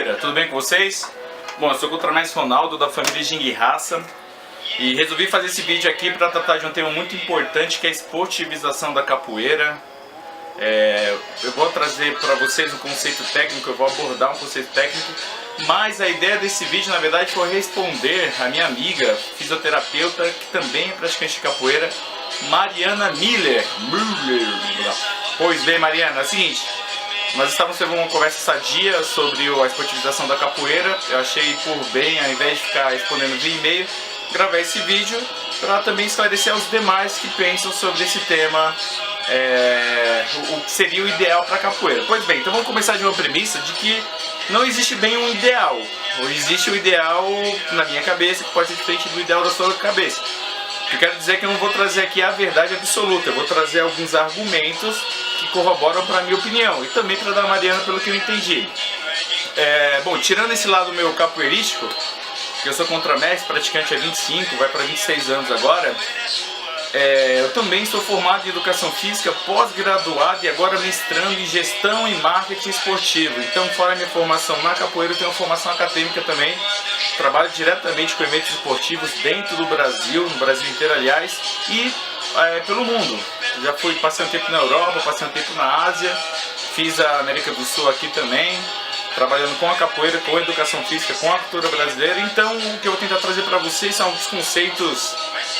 capoeira, tudo bem com vocês? Bom, eu sou o Ultramestre Ronaldo da família Jinguirraça e resolvi fazer esse vídeo aqui para tratar de um tema muito importante que é a esportivização da capoeira. Eu vou trazer para vocês um conceito técnico, eu vou abordar um conceito técnico, mas a ideia desse vídeo na verdade foi responder a minha amiga fisioterapeuta, que também é praticante de capoeira, Mariana Miller. Pois bem, Mariana, é o seguinte, nós estávamos tendo uma conversa sadia sobre a esportivização da capoeira. Eu achei por bem, ao invés de ficar respondendo via e-mail, gravar esse vídeo para também esclarecer aos demais que pensam sobre esse tema, o que seria o ideal para a capoeira. Pois bem, então vamos começar de uma premissa de que não existe bem um ideal, ou existe o ideal na minha cabeça que pode ser diferente do ideal da sua cabeça. Eu quero dizer que eu não vou trazer aqui a verdade absoluta, eu vou trazer alguns argumentos que corroboram para a minha opinião e também para a da Mariana, pelo que eu entendi. Bom, tirando esse lado meu capoeirístico, que eu sou contramestre, praticante há 25, vai para 26 anos agora, eu também sou formado em Educação Física, pós-graduado e agora mestrando em Gestão e Marketing Esportivo. Então, fora a minha formação na capoeira, eu tenho uma formação acadêmica também. Trabalho diretamente com eventos esportivos dentro do Brasil, no Brasil inteiro, aliás, e pelo mundo. Já passei um tempo na Europa, passei um tempo na Ásia, fiz a América do Sul aqui também, trabalhando com a capoeira, com a educação física, com a cultura brasileira. Então, o que eu vou tentar trazer para vocês são alguns conceitos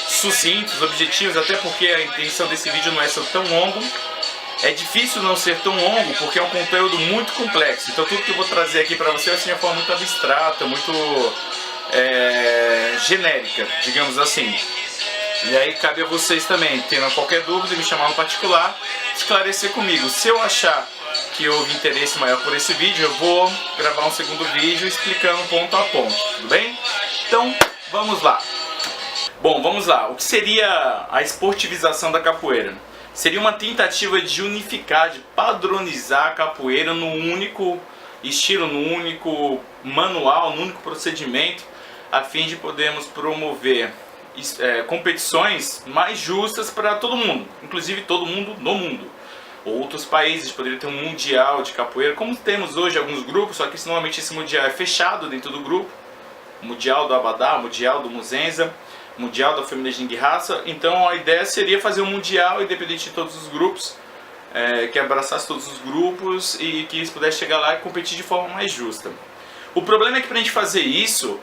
sucintos, objetivos, até porque a intenção desse vídeo não é ser tão longo. É difícil não ser tão longo porque é um conteúdo muito complexo. Então tudo que eu vou trazer aqui para você vai ser de uma forma muito abstrata, muito genérica, digamos assim. E aí cabe a vocês também, tendo qualquer dúvida, me chamar no particular, esclarecer comigo. Se eu achar que houve interesse maior por esse vídeo, eu vou gravar um segundo vídeo explicando ponto a ponto, tudo bem? Então, vamos lá. Bom, vamos lá. O que seria a esportivização da capoeira? Seria uma tentativa de unificar, de padronizar a capoeira num único estilo, num único manual, num único procedimento, a fim de podermos promover competições mais justas para todo mundo, inclusive todo mundo no mundo. Outros países poderiam ter um mundial de capoeira, como temos hoje alguns grupos, só que normalmente esse mundial é fechado dentro do grupo. O mundial do Abadá, o mundial do Muzenza, mundial da família Jinguirraça. Então a ideia seria fazer um mundial independente de todos os grupos, que abraçasse todos os grupos e que pudesse chegar lá e competir de forma mais justa. O problema é que para a gente fazer isso,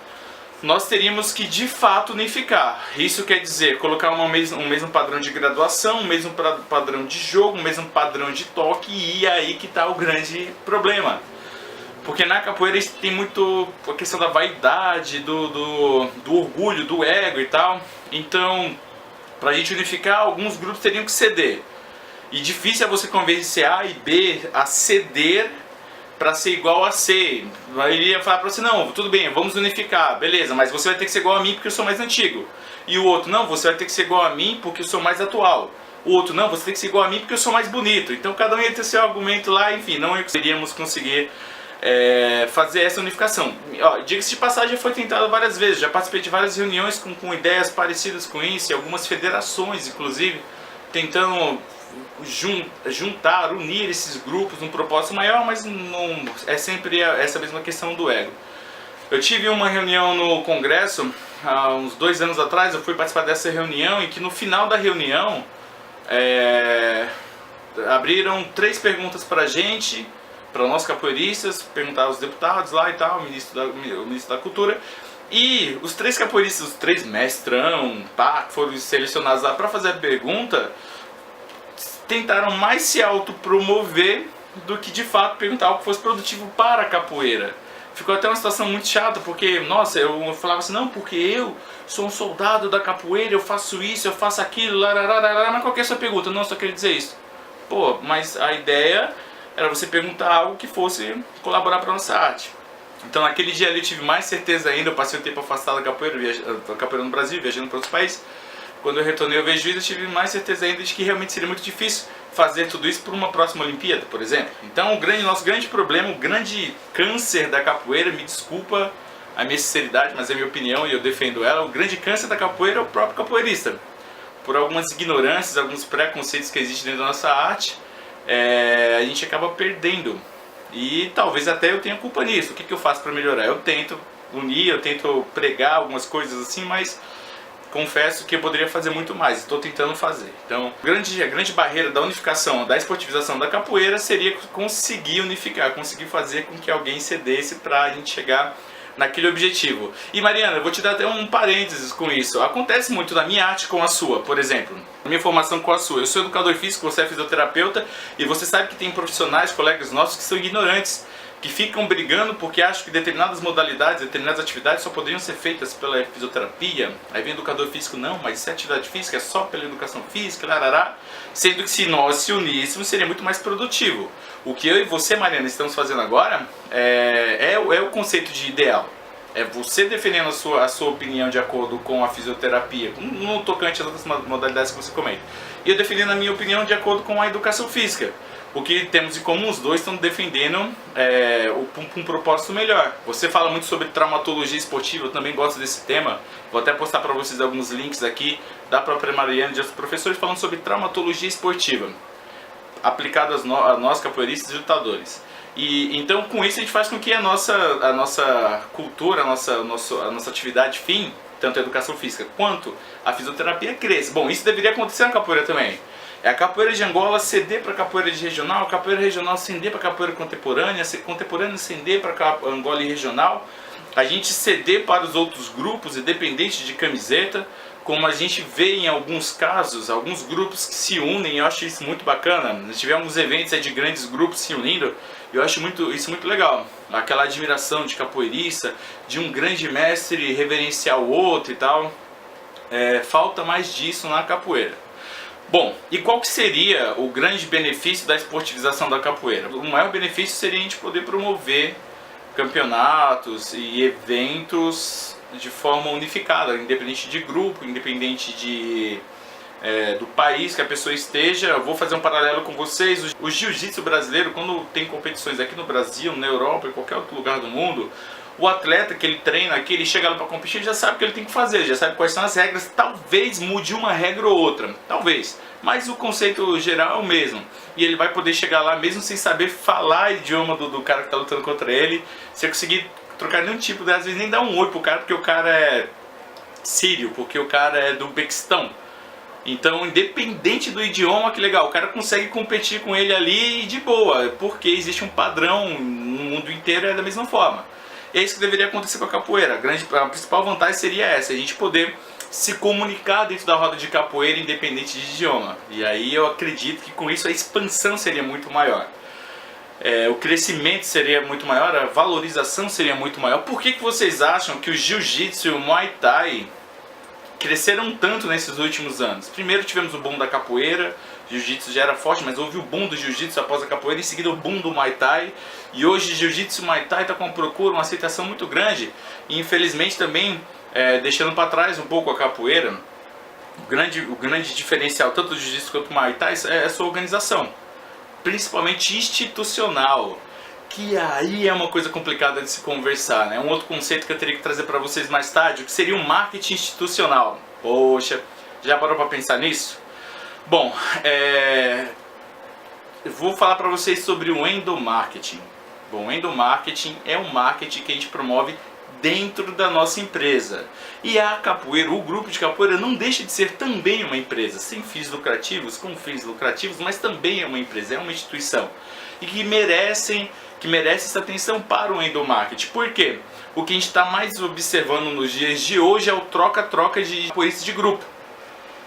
nós teríamos que de fato unificar. Isso quer dizer colocar um mesmo padrão de graduação, um mesmo padrão de jogo, um mesmo padrão de toque, e aí que está o grande problema. Porque na capoeira tem muito a questão da vaidade, do orgulho, do ego e tal. Então, pra gente unificar, alguns grupos teriam que ceder. E difícil é você convencer A e B a ceder para ser igual a C. Ele ia falar pra você, não, tudo bem, vamos unificar, beleza, mas você vai ter que ser igual a mim porque eu sou mais antigo. E o outro, não, você vai ter que ser igual a mim porque eu sou mais atual. O outro, não, você tem que ser igual a mim porque eu sou mais bonito. Então cada um ia ter seu argumento lá, enfim, não iríamos conseguir fazer essa unificação. Diga-se de passagem, já foi tentado várias vezes, já participei de várias reuniões com ideias parecidas com isso, e algumas federações inclusive tentando juntar, unir esses grupos num propósito maior, mas não é sempre essa mesma questão do ego. Eu tive uma reunião no Congresso há uns 2 anos atrás, eu fui participar dessa reunião, e que no final da reunião abriram 3 perguntas pra gente, para nós capoeiristas, perguntar aos deputados lá e tal, o ministro da Cultura, e os 3 capoeiristas, os 3 mestrão, que foram selecionados lá para fazer a pergunta, tentaram mais se autopromover do que de fato perguntar algo que fosse produtivo para a capoeira. Ficou até uma situação muito chata, porque, nossa, eu falava assim, não, porque eu sou um soldado da capoeira, eu faço isso, eu faço aquilo, mas qual que é a sua pergunta? Não, só queria dizer isso. Pô, mas a ideia era você perguntar algo que fosse colaborar para a nossa arte. Então naquele dia ali eu tive mais certeza ainda, eu passei um tempo afastado da capoeira no Brasil, viajando para outros países. Quando eu retornei ao vejo isso, eu tive mais certeza ainda de que realmente seria muito difícil fazer tudo isso por uma próxima Olimpíada, por exemplo. Então nosso grande problema, o grande câncer da capoeira, me desculpa a minha sinceridade, mas é a minha opinião e eu defendo ela, o grande câncer da capoeira é o próprio capoeirista. Por algumas ignorâncias, alguns preconceitos que existem dentro da nossa arte, a gente acaba perdendo E talvez até eu tenha culpa nisso. O que eu faço para melhorar? Eu tento unir, eu tento pregar algumas coisas assim, mas confesso que eu poderia fazer muito mais, estou tentando fazer. Então, a grande barreira da unificação, da esportivização da capoeira seria conseguir unificar, conseguir fazer com que alguém cedesse para a gente chegar naquele objetivo. E Mariana, eu vou te dar até um parênteses com isso. Acontece muito na minha arte com a sua, por exemplo. Na minha formação com a sua. Eu sou educador físico, você é fisioterapeuta, e você sabe que tem profissionais, colegas nossos que são ignorantes, que ficam brigando porque acham que determinadas modalidades, determinadas atividades só poderiam ser feitas pela fisioterapia. Aí vem o educador físico, não, mas se é atividade física é só pela educação física, larará. Sendo que se nós se uníssemos seria muito mais produtivo. O que eu e você, Mariana, estamos fazendo agora é o conceito de ideal. É você defendendo a sua opinião de acordo com a fisioterapia, no tocante às outras modalidades que você comenta. E eu defendendo a minha opinião de acordo com a educação física. O que temos em comum, os dois estão defendendo um propósito melhor. Você fala muito sobre traumatologia esportiva, eu também gosto desse tema. Vou até postar para vocês alguns links aqui da própria Mariana e de outros professores falando sobre traumatologia esportiva, aplicado a nós capoeiristas e lutadores. E então com isso a gente faz com que a nossa cultura, a nossa atividade fim, tanto a educação física quanto a fisioterapia, cresça. Bom, isso deveria acontecer na capoeira também. É a capoeira de Angola ceder para a capoeira de regional, a capoeira regional ceder para a capoeira contemporânea, a contemporânea ceder para a Angola e regional, a gente ceder para os outros grupos, independente de camiseta, como a gente vê em alguns casos, alguns grupos que se unem, eu acho isso muito bacana. Nós tivemos eventos de grandes grupos se unindo, eu acho isso muito legal. Aquela admiração de capoeirista, de um grande mestre reverenciar o outro e tal. Falta mais disso na capoeira. Bom, e qual que seria o grande benefício da esportivização da capoeira? O maior benefício seria a gente poder promover campeonatos e eventos de forma unificada, independente de grupo, independente do país que a pessoa esteja. Eu vou fazer um paralelo com vocês. O jiu-jitsu brasileiro, quando tem competições aqui no Brasil, na Europa, em qualquer outro lugar do mundo, o atleta que ele treina aqui, ele chega lá para competir, ele já sabe o que ele tem que fazer, já sabe quais são as regras. Talvez mude uma regra ou outra, talvez, mas o conceito geral é o mesmo. E ele vai poder chegar lá mesmo sem saber falar o idioma do cara que está lutando contra ele, sem conseguir trocar nenhum tipo, às vezes nem dar um oi pro cara, porque o cara é sírio, porque o cara é do Uzbequistão. Então, independente do idioma, que legal, o cara consegue competir com ele ali de boa, porque existe um padrão no mundo inteiro, é da mesma forma. E é isso que deveria acontecer com a capoeira. A principal vantagem seria essa, a gente poder se comunicar dentro da roda de capoeira independente de idioma. E aí eu acredito que com isso a expansão seria muito maior. O crescimento seria muito maior, a valorização seria muito maior. Por que vocês acham que o jiu-jitsu e o muay thai cresceram tanto nesses últimos anos? Primeiro tivemos o boom da capoeira, jiu-jitsu já era forte, mas houve o boom do jiu-jitsu após a capoeira, em seguida o boom do muay thai, e hoje jiu-jitsu e muay thai está com uma procura, uma aceitação muito grande, e infelizmente também deixando para trás um pouco a capoeira. O grande diferencial tanto do jiu-jitsu quanto do muay thai é a sua organização, principalmente institucional, que aí é uma coisa complicada de se conversar, né? Um outro conceito que eu teria que trazer para vocês mais tarde, que seria o marketing institucional. Poxa, já parou para pensar nisso? Bom, eu vou falar para vocês sobre o endomarketing. Bom, o endomarketing é um marketing que a gente promove dentro da nossa empresa. E a capoeira, o grupo de capoeira, não deixa de ser também uma empresa, sem fins lucrativos, com fins lucrativos, mas também é uma empresa, é uma instituição. E que merece essa atenção para o endomarketing. Por quê? O que a gente está mais observando nos dias de hoje é o troca-troca de capoeiristas de grupo.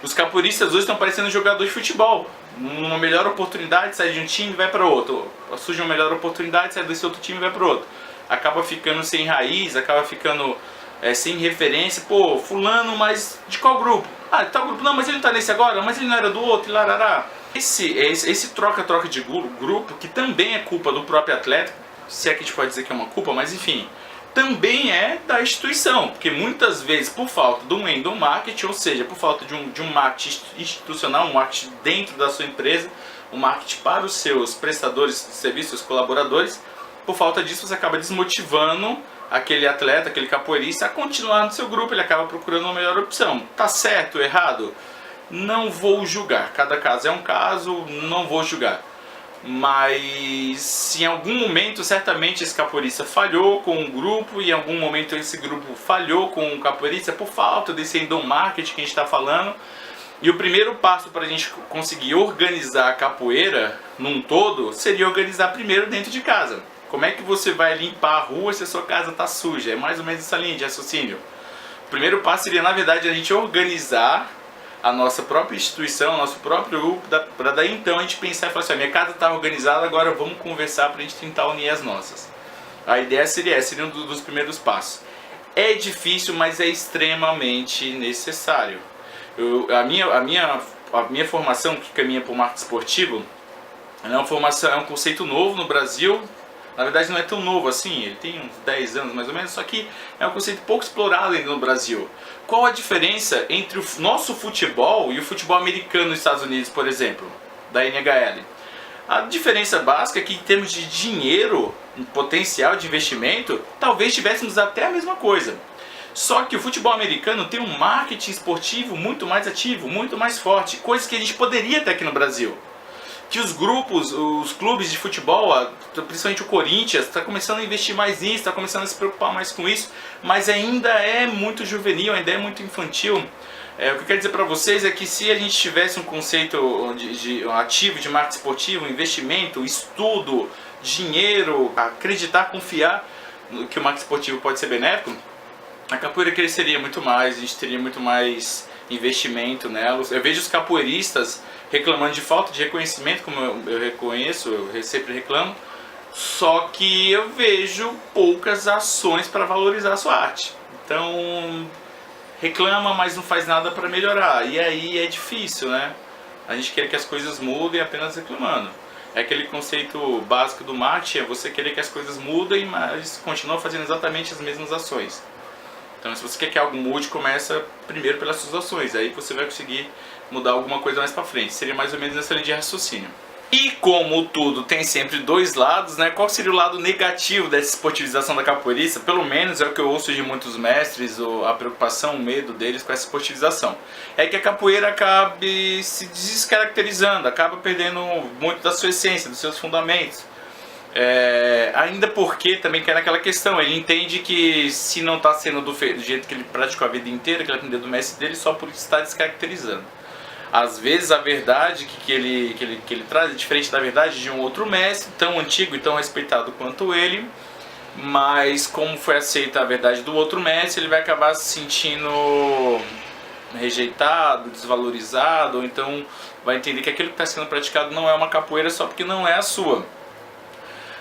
Os capoeiristas hoje estão parecendo jogador de futebol. Uma melhor oportunidade, sai de um time e vai para outro. Surge uma melhor oportunidade, sai desse outro time e vai para outro. Acaba ficando sem raiz, acaba ficando sem referência. Pô, fulano, mas de qual grupo? Ah, de tal grupo. Não, mas ele não está nesse agora, mas ele não era do outro, e larará. Esse troca-troca de grupo, que também é culpa do próprio atleta, se é que a gente pode dizer que é uma culpa, mas enfim, também é da instituição, porque muitas vezes por falta de um endomarketing, ou seja, por falta de um marketing institucional, um marketing dentro da sua empresa, um marketing para os seus prestadores de serviços, seus colaboradores, por falta disso você acaba desmotivando aquele atleta, aquele capoeirista a continuar no seu grupo, ele acaba procurando uma melhor opção. Tá certo, errado? Não vou julgar, cada caso é um caso, não vou julgar. mas em algum momento certamente esse capoeirista falhou com um grupo, e em algum momento esse grupo falhou com o capoeirista por falta desse endomarketing que a gente está falando. E o primeiro passo para a gente conseguir organizar a capoeira num todo seria organizar primeiro dentro de casa. Como é que você vai limpar a rua se a sua casa está suja? É mais ou menos essa linha de raciocínio. O primeiro passo seria, na verdade, a gente organizar a nossa própria instituição, o nosso próprio grupo, para daí então a gente pensar e falar assim: minha casa está organizada, agora vamos conversar para a gente tentar unir as nossas. A ideia seria essa, seria um dos primeiros passos. É difícil, mas é extremamente necessário. A minha formação, que caminha para o marketing esportivo, é uma formação, é um conceito novo no Brasil. Na verdade não é tão novo assim, ele tem uns 10 anos mais ou menos, só que é um conceito pouco explorado ainda no Brasil. Qual a diferença entre o nosso futebol e o futebol americano nos Estados Unidos, por exemplo, da NHL? A diferença básica é que em termos de dinheiro, potencial de investimento, talvez tivéssemos até a mesma coisa. Só que o futebol americano tem um marketing esportivo muito mais ativo, muito mais forte, coisas que a gente poderia ter aqui no Brasil. Que os grupos, os clubes de futebol, principalmente o Corinthians, está começando a investir mais nisso, está começando a se preocupar mais com isso, mas ainda é muito juvenil, ainda é muito infantil. O que eu quero dizer para vocês é que se a gente tivesse um conceito ativo de marketing esportivo, investimento, estudo, dinheiro, acreditar, confiar que o marketing esportivo pode ser benéfico, a capoeira cresceria muito mais, a gente teria muito mais investimento nela. Eu vejo os capoeiristas reclamando de falta de reconhecimento, como eu reconheço, eu sempre reclamo, só que eu vejo poucas ações para valorizar a sua arte. Então, reclama, mas não faz nada para melhorar, e aí é difícil, né? A gente quer que as coisas mudem apenas reclamando. É aquele conceito básico do marketing, é você querer que as coisas mudem, mas continua fazendo exatamente as mesmas ações. Então, se você quer que algo mude, começa primeiro pelas suas ações, aí você vai conseguir mudar alguma coisa mais pra frente. Seria mais ou menos nessa linha de raciocínio. E como tudo tem sempre dois lados, né? Qual seria o lado negativo dessa esportivização da capoeirista? Pelo menos é o que eu ouço de muitos mestres, a preocupação, o medo deles com essa esportivização. É que a capoeira acabe se descaracterizando, acaba perdendo muito da sua essência, dos seus fundamentos. Ainda porque também cai naquela questão, ele entende que se não está sendo do jeito que ele praticou a vida inteira, que ele aprendeu do mestre dele, só por estar descaracterizando. Às vezes a verdade que ele traz é diferente da verdade de um outro mestre, tão antigo e tão respeitado quanto ele, mas como foi aceita a verdade do outro mestre, ele vai acabar se sentindo rejeitado, desvalorizado, ou então vai entender que aquilo que está sendo praticado não é uma capoeira só porque não é a sua.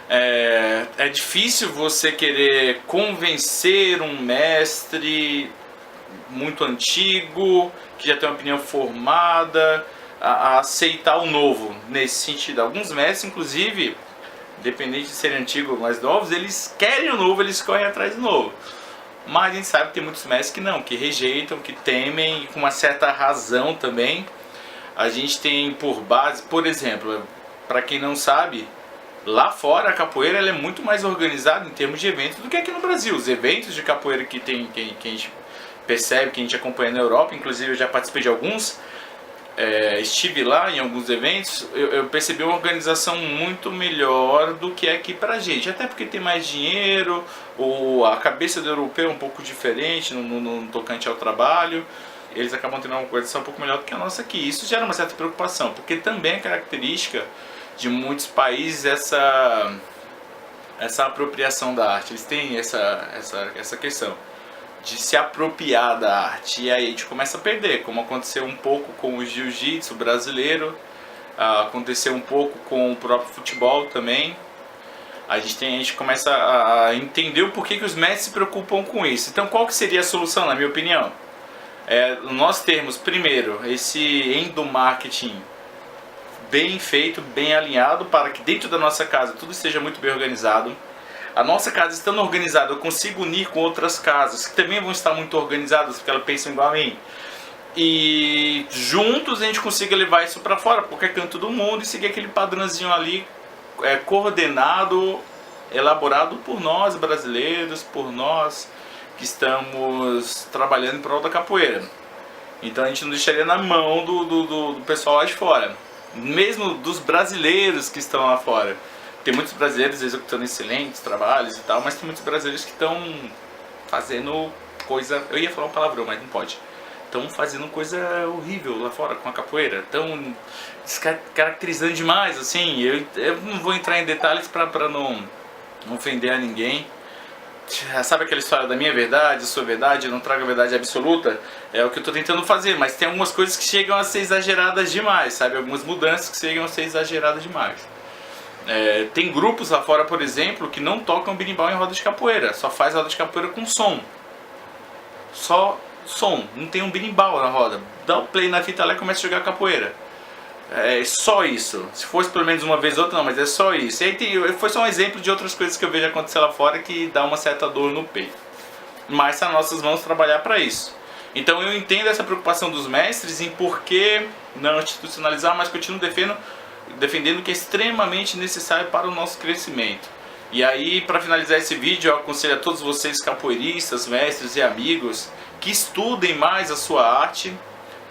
É difícil você querer convencer um mestre muito antigo, que já tem uma opinião formada, a aceitar o novo nesse sentido. Alguns mestres, inclusive, independente de serem antigos ou mais novos, eles querem o novo, eles correm atrás do novo. Mas a gente sabe que tem muitos mestres que não, que rejeitam, que temem, e com uma certa razão também. A gente tem por base, por exemplo, para quem não sabe, lá fora a capoeira ela é muito mais organizada em termos de eventos do que aqui no Brasil. Os eventos de capoeira que a gente percebe, que a gente acompanha na Europa, inclusive eu já participei de alguns, estive lá em alguns eventos, eu percebi uma organização muito melhor do que aqui pra gente, até porque tem mais dinheiro, a cabeça do europeu é um pouco diferente no tocante ao trabalho, eles acabam tendo uma organização um pouco melhor do que a nossa aqui. Isso gera uma certa preocupação, porque também é característica de muitos países essa apropriação da arte. Eles têm essa questão de se apropriar da arte, e aí a gente começa a perder, como aconteceu um pouco com o jiu-jitsu brasileiro, aconteceu um pouco com o próprio futebol também. A gente começa a entender o porquê que os mestres se preocupam com isso. Então qual que seria a solução, na minha opinião? Nós termos primeiro esse endomarketing bem feito, bem alinhado, para que dentro da nossa casa tudo esteja muito bem organizado. A nossa casa estando organizada, eu consigo unir com outras casas que também vão estar muito organizadas, porque elas pensam igual a mim. E juntos a gente consiga levar isso para fora, para qualquer canto do mundo, e seguir aquele padrãozinho ali, coordenado, elaborado por nós brasileiros, por nós que estamos trabalhando em prol da capoeira. Então a gente não deixaria na mão do pessoal lá de fora. mesmo dos brasileiros que estão lá fora. Tem muitos brasileiros executando excelentes trabalhos e tal, mas tem muitos brasileiros que estão fazendo coisa... Eu ia falar um palavrão, mas não pode. Estão fazendo coisa horrível lá fora com a capoeira. Estão caracterizando demais, assim. Eu não vou entrar em detalhes para não ofender a ninguém. Sabe aquela história da minha verdade, sua verdade, eu não trago a verdade absoluta? É o que eu estou tentando fazer, mas tem algumas coisas que chegam a ser exageradas demais, sabe? Algumas mudanças que chegam a ser exageradas demais. Tem grupos lá fora, por exemplo, que não tocam berimbau em roda de capoeira, só faz roda de capoeira com som. Só som, não tem um berimbau na roda. Dá o play na fita lá e começa a jogar capoeira. É só isso. Se fosse pelo menos uma vez ou outra, não, mas é só isso. E aí foi só um exemplo de outras coisas que eu vejo acontecer lá fora que dá uma certa dor no peito. Mas tá nas nossas mãos trabalhar para isso. Então eu entendo essa preocupação dos mestres em por que não institucionalizar, mas continuo defendendo que é extremamente necessário para o nosso crescimento. E aí, para finalizar esse vídeo, eu aconselho a todos vocês capoeiristas, mestres e amigos que estudem mais a sua arte,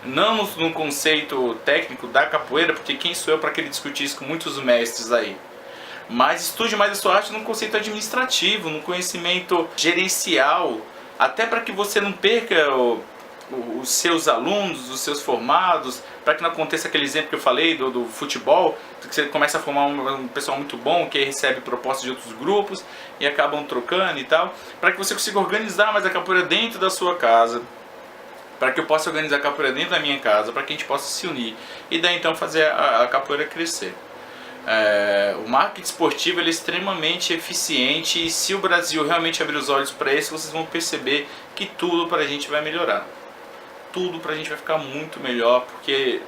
não no conceito técnico da capoeira, porque quem sou eu para querer discutir isso com muitos mestres aí, mas estude mais a sua arte no conceito administrativo, no conhecimento gerencial, até para que você não perca os seus alunos, os seus formados, para que não aconteça aquele exemplo que eu falei do futebol, que você começa a formar um pessoal muito bom que recebe propostas de outros grupos e acabam trocando e tal, para que você consiga organizar mais a capoeira dentro da sua casa, para que eu possa organizar a capoeira dentro da minha casa, para que a gente possa se unir e daí então fazer a capoeira crescer. O marketing esportivo ele é extremamente eficiente e se o Brasil realmente abrir os olhos para isso, vocês vão perceber que tudo para a gente vai melhorar. Tudo pra gente vai ficar muito melhor, porque,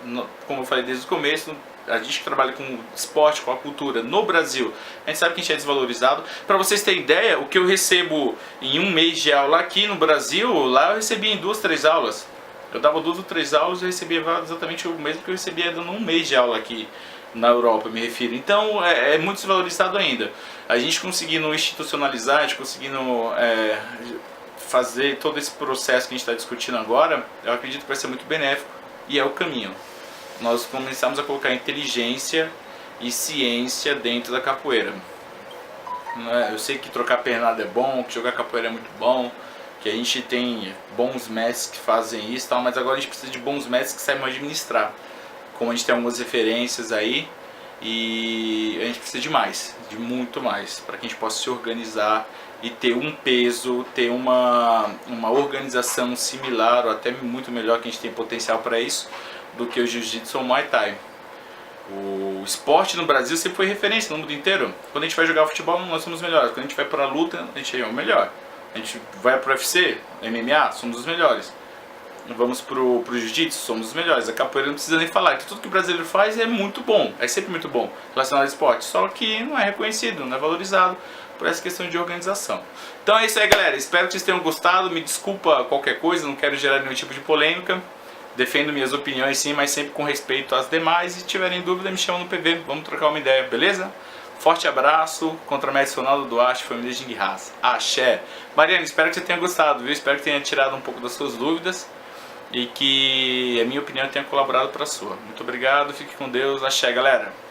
como eu falei desde o começo, a gente que trabalha com esporte, com a cultura no Brasil, a gente sabe que a gente é desvalorizado. Para vocês terem ideia, o que eu recebo em um mês de aula aqui no Brasil, lá eu recebia em 2, 3 aulas. Eu dava 2 ou 3 aulas e eu recebia exatamente o mesmo que eu recebia dando um mês de aula aqui na Europa, me refiro. Então é muito desvalorizado ainda. A gente conseguindo institucionalizar, a gente conseguindo fazer todo esse processo que a gente está discutindo agora, eu acredito que vai ser muito benéfico e é o caminho. Nós começamos a colocar inteligência e ciência dentro da capoeira. Eu sei que trocar pernada é bom, que jogar capoeira é muito bom, que a gente tem bons mestres que fazem isso, tal, mas agora a gente precisa de bons mestres que saibam administrar. Como a gente tem algumas referências aí, e a gente precisa de mais, de muito mais, para que a gente possa se organizar e ter um peso, ter uma organização similar ou até muito melhor, que a gente tem potencial para isso, do que o Jiu-Jitsu ou o Muay Thai. O esporte no Brasil sempre foi referência no mundo inteiro. Quando a gente vai jogar futebol, nós somos os melhores. Quando a gente vai para a luta, a gente é o melhor. A gente vai para o UFC, MMA, somos os melhores. Vamos pro Jiu-Jitsu, somos os melhores. A capoeira não precisa nem falar, que tudo que o brasileiro faz é muito bom, é sempre muito bom relacionado ao esporte, só que não é reconhecido, não é valorizado por essa questão de organização. Então é isso aí, galera, espero que vocês tenham gostado, me desculpa qualquer coisa, não quero gerar nenhum tipo de polêmica, defendo minhas opiniões sim, mas sempre com respeito às demais, e se tiverem dúvida me chamam no PV, vamos trocar uma ideia, beleza? Forte abraço, Contra-Mestre Ronaldo Duarte, família Jing Haas, axé. Mariana, espero que você tenha gostado, viu? Espero que tenha tirado um pouco das suas dúvidas e que a minha opinião tenha colaborado para a sua. Muito obrigado, fique com Deus, axé, galera!